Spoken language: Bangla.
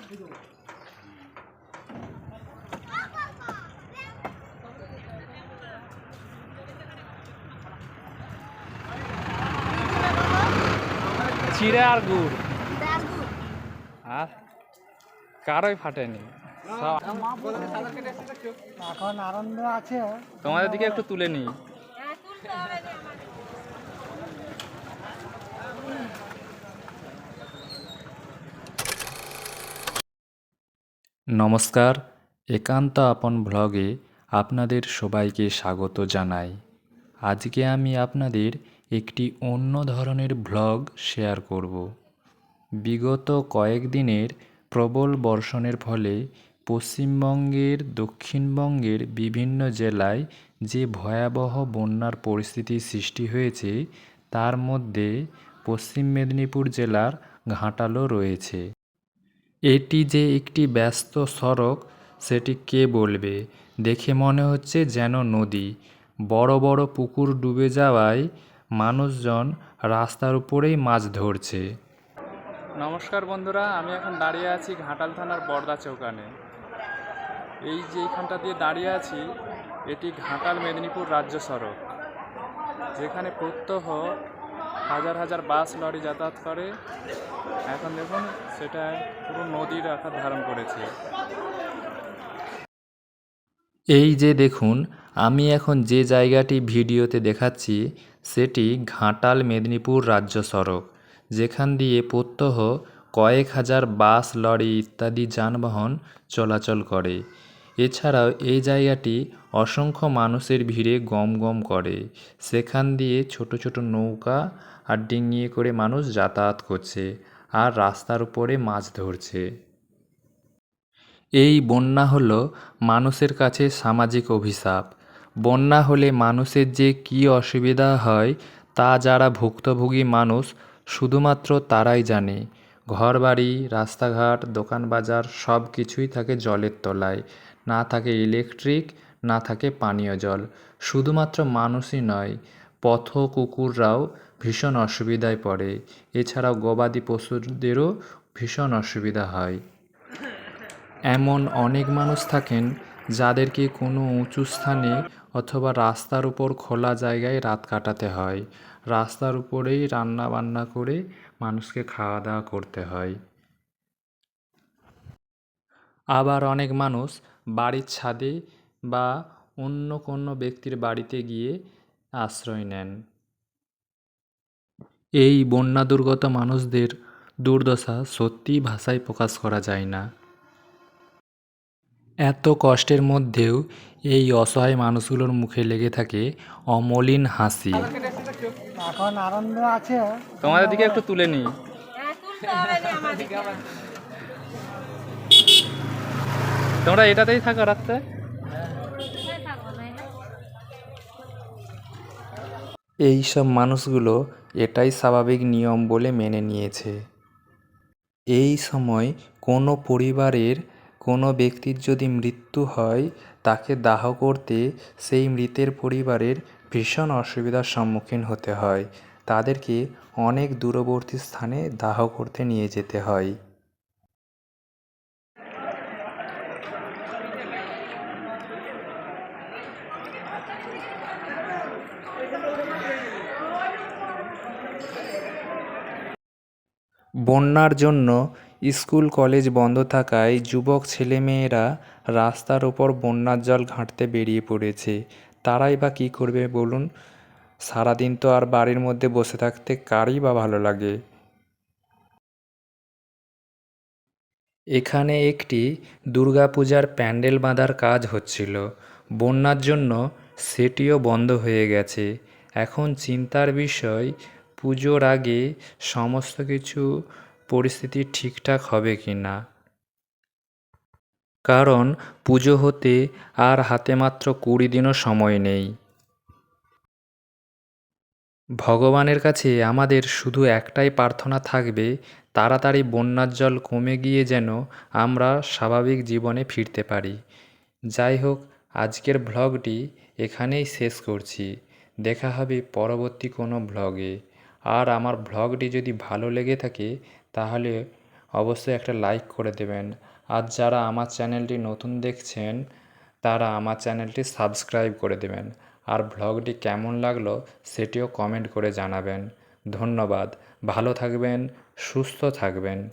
চিড়ে আর গুড় আর কারোই ফাটেনি। এখন আনন্দ আছে। তোমাদের দিকে একটু তুলে নিই। নমস্কার, একান্ত আপন ব্লগে আপনাদের সবাইকে স্বাগত জানাই। আজকে আমি আপনাদের একটি অন্য ধরনের ব্লগ শেয়ার করব। বিগত কয়েকদিনের প্রবল বর্ষণের ফলে পশ্চিমবঙ্গের দক্ষিণবঙ্গের বিভিন্ন জেলায় যে ভয়াবহ বন্যার পরিস্থিতি সৃষ্টি হয়েছে, তার মধ্যে পশ্চিম মেদিনীপুর জেলার ঘাটালও রয়েছে। এটি যে একটি ব্যস্ত সড়ক সেটি কে বলবে? দেখে মনে হচ্ছে যেন নদী। বড় বড় পুকুর ডুবে যাওয়ায় মানুষজন রাস্তার উপরেই মাছ ধরছে। নমস্কার বন্ধুরা, আমি এখন দাঁড়িয়ে আছি ঘাটাল থানার বড়দা চৌকানে। এই যে এইখানটা দিয়ে দাঁড়িয়ে আছি, এটি ঘাটাল মেদিনীপুর রাজ্য সড়ক, যেখানে প্রত্যহ হাজার হাজার বাস লরি যাতায়াত করে। এখন দেখুন সেটা পুরো নদীর আকার ধারণ করেছে। এই যে দেখুন, আমি এখন যে জায়গাটি ভিডিওতে দেখাচ্ছি সেটি ঘাটাল মেদিনীপুর রাজ্য সড়ক, যেখান দিয়ে প্রত্যহ কয়েক হাজার বাস লরি ইত্যাদি যানবাহন চলাচল করে। এছাড়াও এই জায়গাটি অসংখ্য মানুষের ভিড়ে গম গম করে। সেখান দিয়ে ছোট ছোট নৌকা আর ডিঙিয়ে করে মানুষ যাতায়াত করছে আর রাস্তার উপরে মাছ ধরছে। এই বন্যা হলো মানুষের কাছে সামাজিক অভিশাপ। বন্যা হলে মানুষের যে কী অসুবিধা হয় তা যারা ভুক্তভোগী মানুষ শুধুমাত্র তারাই জানে। ঘরবাড়ি, রাস্তাঘাট, দোকান বাজার সব কিছুই থাকে জলের তলায়। না থাকে ইলেকট্রিক, না থাকে পানীয় জল। শুধুমাত্র মানুষই নয়, পথ কুকুররাও ভীষণ অসুবিধায় পড়ে। এছাড়াও গবাদি পশুদেরও ভীষণ অসুবিধা হয়। এমন অনেক মানুষ থাকেন যাদেরকে কোনো উঁচু স্থানে অথবা রাস্তার উপর খোলা জায়গায় রাত কাটাতে হয়। রাস্তার উপরেই রান্না বান্না করে মানুষকে খাওয়া দাওয়া করতে হয়। আবার অনেক মানুষ বাড়ির ছাদে বা অন্য কোনো ব্যক্তির বাড়িতে গিয়ে আশ্রয় নেন। এই বন্যা দুর্গত মানুষদের দুর্দশা সত্যিই ভাষায় প্রকাশ করা যায় না। এত কষ্টের মধ্যেও এই অসহায় মানুষগুলোর মুখে লেগে থাকে অমলিন হাসি। এখন আনন্দ আছে। তোমাদের দিকে একটু তুলে নিই। তোমরা এটাতেই থাকো রাত্রে? এই সব মানুষগুলো এটাই স্বাভাবিক নিয়ম বলে মেনে নিয়েছে। এই সময় কোনো পরিবারের কোনো ব্যক্তির যদি মৃত্যু হয়, তাকে দাহ করতে সেই মৃতের পরিবারের ভীষণ অসুবিধার সম্মুখীন হতে হয়। তাদেরকে অনেক দূরবর্তী স্থানে দাহ করতে নিয়ে যেতে হয়। বন্যার জন্য স্কুল কলেজ বন্ধ থাকায় যুবক ছেলেমেয়েরা রাস্তার ওপর বন্যার জল ঘাঁটতে বেরিয়ে পড়েছে। তারাই বা কী করবে বলুন? সারাদিন তো আর বাড়ির মধ্যে বসে থাকতে কারই বা ভালো লাগে। এখানে একটি দুর্গাপূজার প্যান্ডেল বাঁধার কাজ হচ্ছিল। বন্যার জন্য সেটিও বন্ধ হয়ে গেছে। এখন চিন্তার বিষয়, পুজোর আগে সমস্ত কিছু পরিস্থিতি ঠিকঠাক হবে কি না। কারণ পুজো হতে আর হাতে মাত্র 20 দিনও সময় নেই। ভগবানের কাছে আমাদের শুধু একটাই প্রার্থনা থাকবে, তাড়াতাড়ি বন্যার জল কমে গিয়ে যেন আমরা স্বাভাবিক জীবনে ফিরতে পারি। যাই হোক, আজকের ভ্লগটি এখানেই শেষ করছি। দেখা হবে পরবর্তী কোনো ভ্লগে। আর আমার ভ্লগটি যদি ভালো লেগে থাকে তাহলে অবশ্যই একটা লাইক করে দেবেন। আর যারা আমার চ্যানেলটি নতুন দেখছেন তারা আমার চ্যানেলটি সাবস্ক্রাইব করে দেবেন। আর ভ্লগটি কেমন লাগলো সেটিও কমেন্ট করে জানাবেন। ধন্যবাদ। ভালো থাকবেন, সুস্থ থাকবেন।